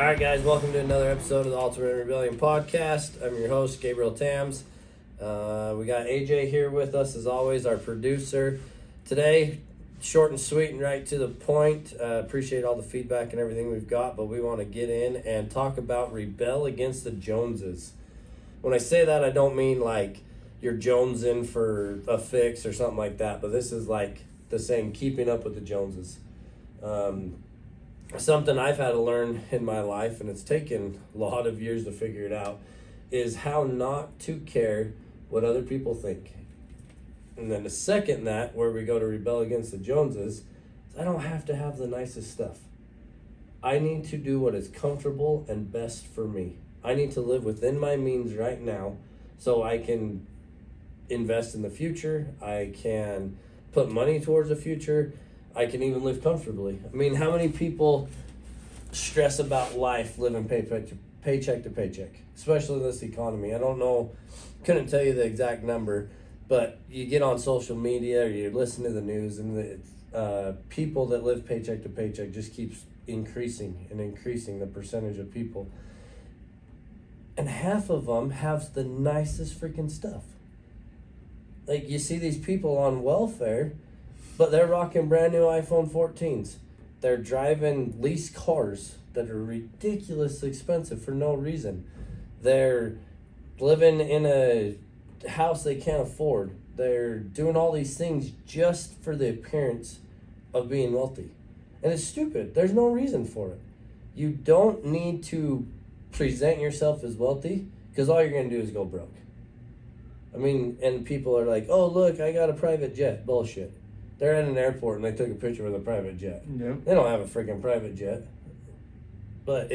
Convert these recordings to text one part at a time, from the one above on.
right, guys, welcome to another episode of the Ultimate Rebellion Podcast. I'm your host, Gabriel Tams. We got AJ here with us, as always, our producer. Today, short and sweet and right to the point. Appreciate all the feedback and everything we've got, but we want to get in and talk about rebel against the Joneses. When I say that, I don't mean like you're jonesing for a fix or something like that, but this is like the saying, keeping up with the Joneses. Something I've had to learn in my life, and it's taken a lot of years to figure it out, is how not to care what other people think. And then the second that, where we go to rebel against the Joneses, I don't have to have the nicest stuff. I need to do what is comfortable and best for me. I need to live within my means right now so I can invest in the future. I can put money towards the future. I can even live comfortably. I mean, how many people stress about life living paycheck to paycheck, especially in this economy? I don't know, couldn't tell you the exact number, but you get on social media or you listen to the news, and the people that live paycheck to paycheck just keeps increasing and increasing, the percentage of people. And half of them have the nicest freaking stuff. Like, you see these people on welfare, but they're rocking brand new iPhone 14s. They're driving leased cars that are ridiculously expensive for no reason. They're living in a house they can't afford. They're doing all these things just for the appearance of being wealthy. And it's stupid. There's no reason for it. You don't need to present yourself as wealthy, because all you're going to do is go broke. I mean, and people are like, oh, look, I got a private jet. Bullshit. They're at an airport and they took a picture with a private jet. Yep. They don't have a freaking private jet. But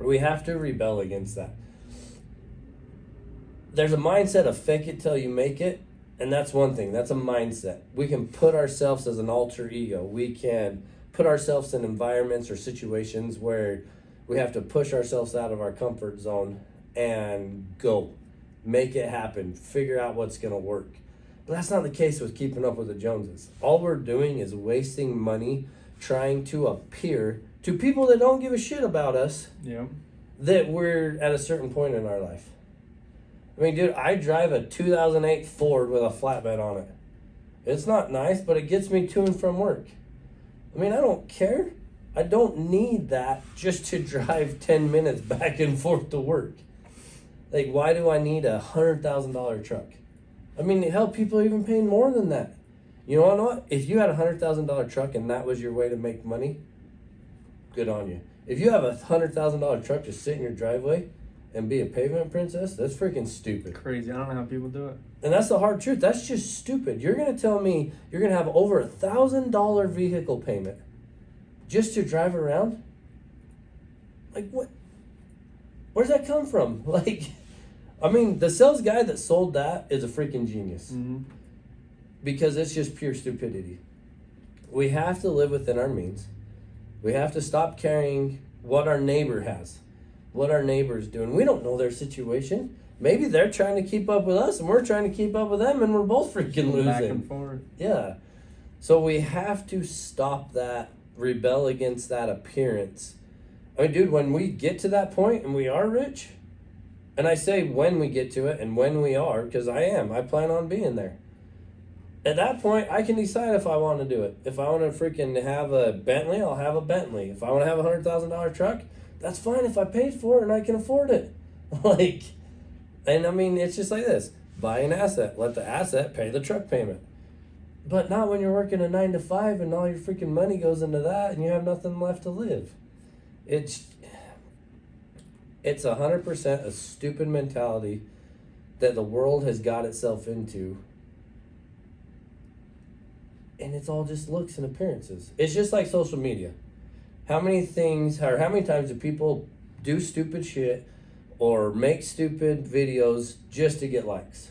we have to rebel against that. There's a mindset of fake it till you make it, and that's one thing. That's a mindset. We can put ourselves as an alter ego. We can put ourselves in environments or situations where we have to push ourselves out of our comfort zone and go. Make it happen. Figure out what's going to work. But that's not the case with keeping up with the Joneses. All we're doing is wasting money trying to appear to people that don't give a shit about us, Yep. that we're at a certain point in our life. I mean, dude, I drive a 2008 Ford with a flatbed on it. It's not nice, but it gets me to and from work. I mean, I don't care. I don't need that just to drive 10 minutes back and forth to work. Like, why do I need a $100,000 truck? I mean, hell, people are even paying more than that. You know what? If you had a $100,000 truck and that was your way to make money, good on you. If you have a $100,000 truck to sit in your driveway and be a pavement princess, that's freaking stupid. Crazy. I don't know how people do it. And that's the hard truth. That's just stupid. You're going to tell me you're going to have over $1,000 vehicle payment just to drive around? Like, what? Where's that come from? Like, I mean, the sales guy that sold that is a freaking genius. Mm-hmm. Because it's just pure stupidity. We have to live within our means. We have to stop caring what our neighbor has, what our neighbor's doing. We don't know their situation. Maybe they're trying to keep up with us and we're trying to keep up with them, and we're both freaking losing. Back and forth. Yeah. So we have to stop that, rebel against that appearance. I mean, dude, when we get to that point and we are rich, and I say when we get to it and when we are, because I plan on being there. At that point, I can decide if I want to do it. If I want to freaking have a Bentley, I'll have a Bentley. If I want to have a $100,000 truck, that's fine if I paid for it and I can afford it. And I mean, it's just like this. Buy an asset. Let the asset pay the truck payment. But not when you're working a 9 to 5 and all your freaking money goes into that and you have nothing left to live. It's 100% a stupid mentality that the world has got itself into. And it's all just looks and appearances. It's just like social media. How many times do people do stupid shit or make stupid videos just to get likes?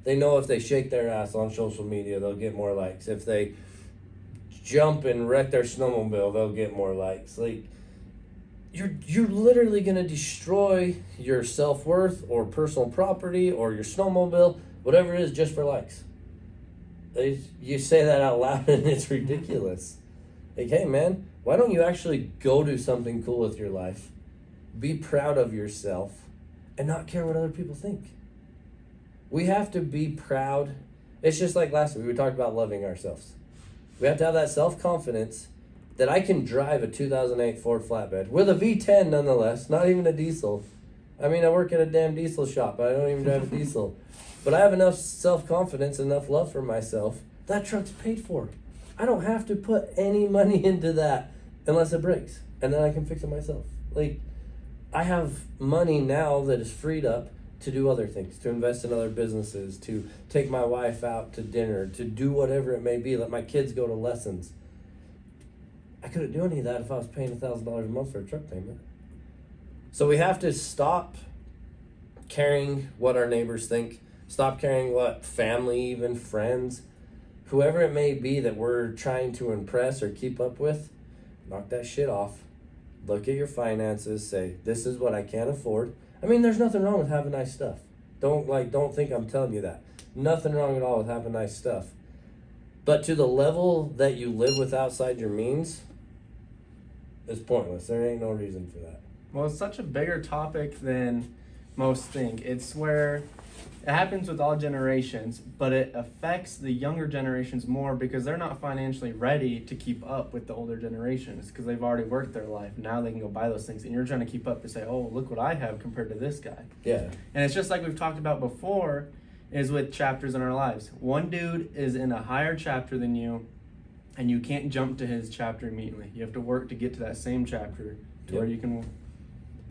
They know if they shake their ass on social media, they'll get more likes. If they jump and wreck their snowmobile, they'll get more likes. Like, you're literally going to destroy your self-worth or personal property or your snowmobile, whatever it is, just for likes. You say that out loud and it's ridiculous. Like, hey man, why don't you actually go do something cool with your life, be proud of yourself, and not care what other people think? We have to be proud. It's just like last week, we talked about loving ourselves. We have to have that self-confidence that I can drive a 2008 Ford flatbed with a V10 nonetheless, not even a diesel. I mean, I work at a damn diesel shop, but I don't even drive a diesel. But I have enough self-confidence, enough love for myself. That truck's paid for. I don't have to put any money into that unless it breaks, and then I can fix it myself. Like, I have money now that is freed up to do other things, to invest in other businesses, to take my wife out to dinner, to do whatever it may be, let my kids go to lessons. I couldn't do any of that if I was paying $1,000 a month for a truck payment. So we have to stop caring what our neighbors think, stop caring what family, even friends, whoever it may be that we're trying to impress or keep up with. Knock that shit off. Look at your finances, say, this is what I can't afford. I mean, there's nothing wrong with having nice stuff. Don't think I'm telling you that. Nothing wrong at all with having nice stuff. But to the level that you live with outside your means, it's pointless. There ain't no reason for that. Well, it's such a bigger topic than most think. It's where it happens with all generations, but it affects the younger generations more because they're not financially ready to keep up with the older generations because they've already worked their life. Now they can go buy those things, and you're trying to keep up to say, oh, look what I have compared to this guy. Yeah. And it's just like we've talked about before, is with chapters in our lives. One dude is in a higher chapter than you, and you can't jump to his chapter immediately. You have to work to get to that same chapter to where you can,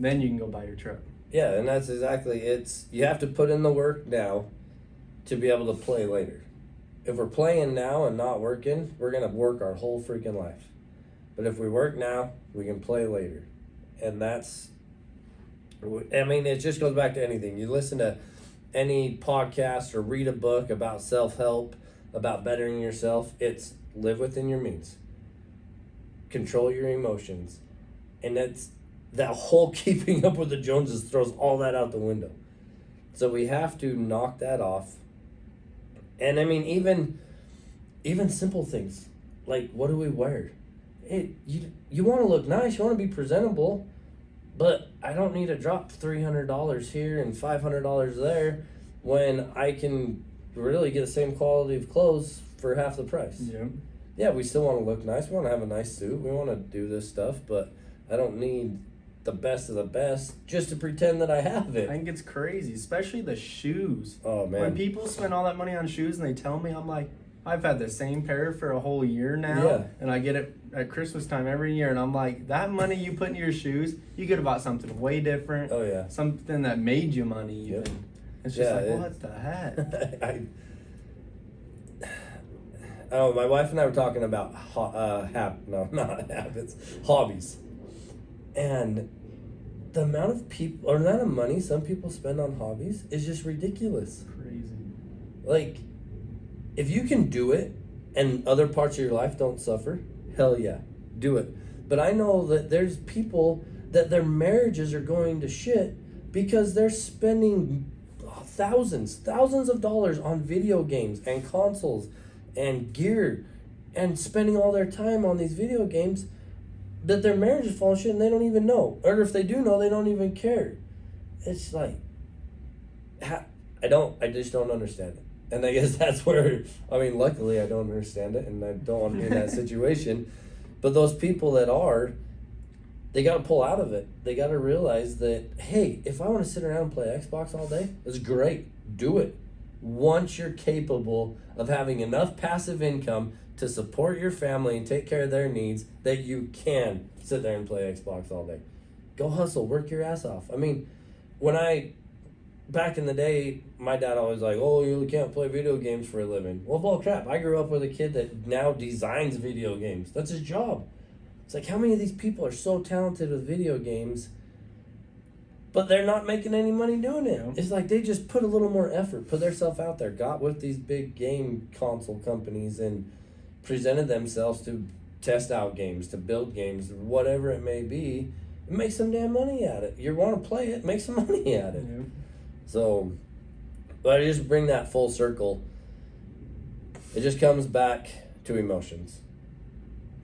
then you can go buy your truck. Yeah, and that's exactly, you have to put in the work now to be able to play later. If we're playing now and not working, we're going to work our whole freaking life. But if we work now, we can play later. And it just goes back to anything. You listen to any podcast or read a book about self-help, about bettering yourself, it's live within your means. Control your emotions. And that whole keeping up with the Joneses throws all that out the window. So we have to knock that off. And I mean, even simple things, like what do we wear? You want to look nice, you want to be presentable, but I don't need to drop $300 here and $500 there when I can really get the same quality of clothes for half the price. Yeah, we still want to look nice. We want to have a nice suit. We want to do this stuff, but I don't need the best of the best just to pretend that I have it. I think it's crazy, especially the shoes. Oh, man. When people spend all that money on shoes and they tell me, I'm like, I've had the same pair for a whole year now, and I get it at Christmas time every year, and I'm like, that money you put in your shoes, you could have bought something way different. Oh, yeah. Something that made you money even. Yep. It's just what the heck? My wife and I were talking about hobbies. And the amount of people, or amount of money some people spend on hobbies is just ridiculous. Crazy. Like, if you can do it and other parts of your life don't suffer, hell yeah, do it. But I know that there's people that their marriages are going to shit because they're spending thousands of dollars on video games and consoles and gear and spending all their time on these video games that their marriage is falling shit and they don't even know. Or if they do know, they don't even care. It's like, I just don't understand it. And I guess that's where, luckily I don't understand it and I don't want to be in that situation. But those people that are, they got to pull out of it. They got to realize that, hey, if I want to sit around and play Xbox all day, it's great. Do it. Once you're capable of having enough passive income to support your family and take care of their needs, that you can sit there and play Xbox all day. Go hustle, work your ass off. Back in the day, my dad always like, oh, you can't play video games for a living. Well, bull crap. I grew up with a kid that now designs video games. That's his job. It's like, how many of these people are so talented with video games, but they're not making any money doing it? Yeah. It's like they just put a little more effort, put themselves out there, got with these big game console companies and presented themselves to test out games, to build games, whatever it may be, and make some damn money at it. You want to play it, make some money at it. Yeah. So, but I just bring that full circle. It just comes back to emotions.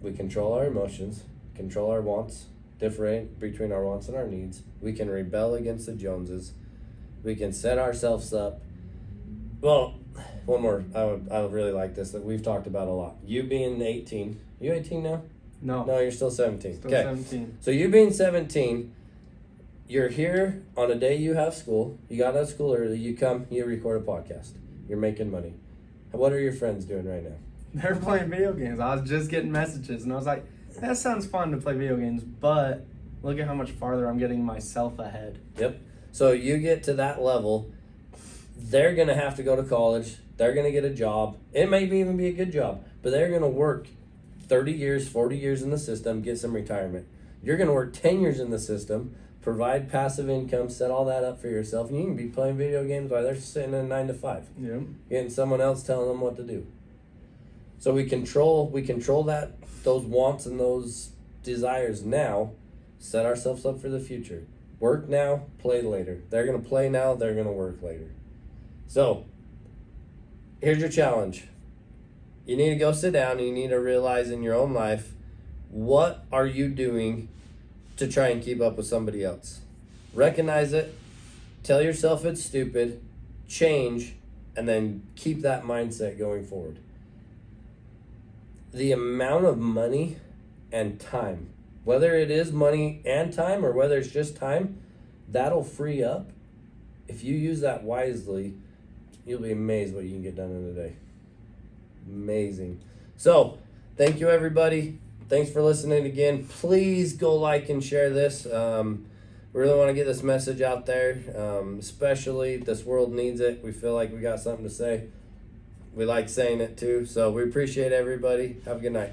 We control our emotions, control our wants, differentiate between our wants and our needs. We can rebel against the Joneses. We can set ourselves up. Well, one more. I would really like this that we've talked about a lot. You being 18. You 18 now? No. No, you're still 17. Still 17. So you being 17, you're here on a day you have school. You got out of school early. You come, you record a podcast. You're making money. What are your friends doing right now? They're playing video games. I was just getting messages, and I was like, that sounds fun to play video games, but look at how much farther I'm getting myself ahead. Yep. So you get to that level, they're going to have to go to college. They're going to get a job. It may even be a good job, but they're going to work 30 years, 40 years in the system, get some retirement. You're going to work 10 years in the system, provide passive income, set all that up for yourself, and you can be playing video games while they're sitting in 9 to 5, Yep. getting someone else telling them what to do. So we control that, those wants and those desires now, set ourselves up for the future. Work now, play later. They're going to play now, they're going to work later. So, here's your challenge. You need to go sit down and you need to realize in your own life, what are you doing to try and keep up with somebody else? Recognize it, tell yourself it's stupid, change, and then keep that mindset going forward. The amount of money and time, whether it is money and time or whether it's just time, that'll free up. If you use that wisely, you'll be amazed what you can get done in a day. Amazing. So, thank you everybody. Thanks for listening again. Please go like and share this. We really want to get this message out there, especially this world needs it. We feel like we got something to say. We like saying it too. So we appreciate everybody. Have a good night.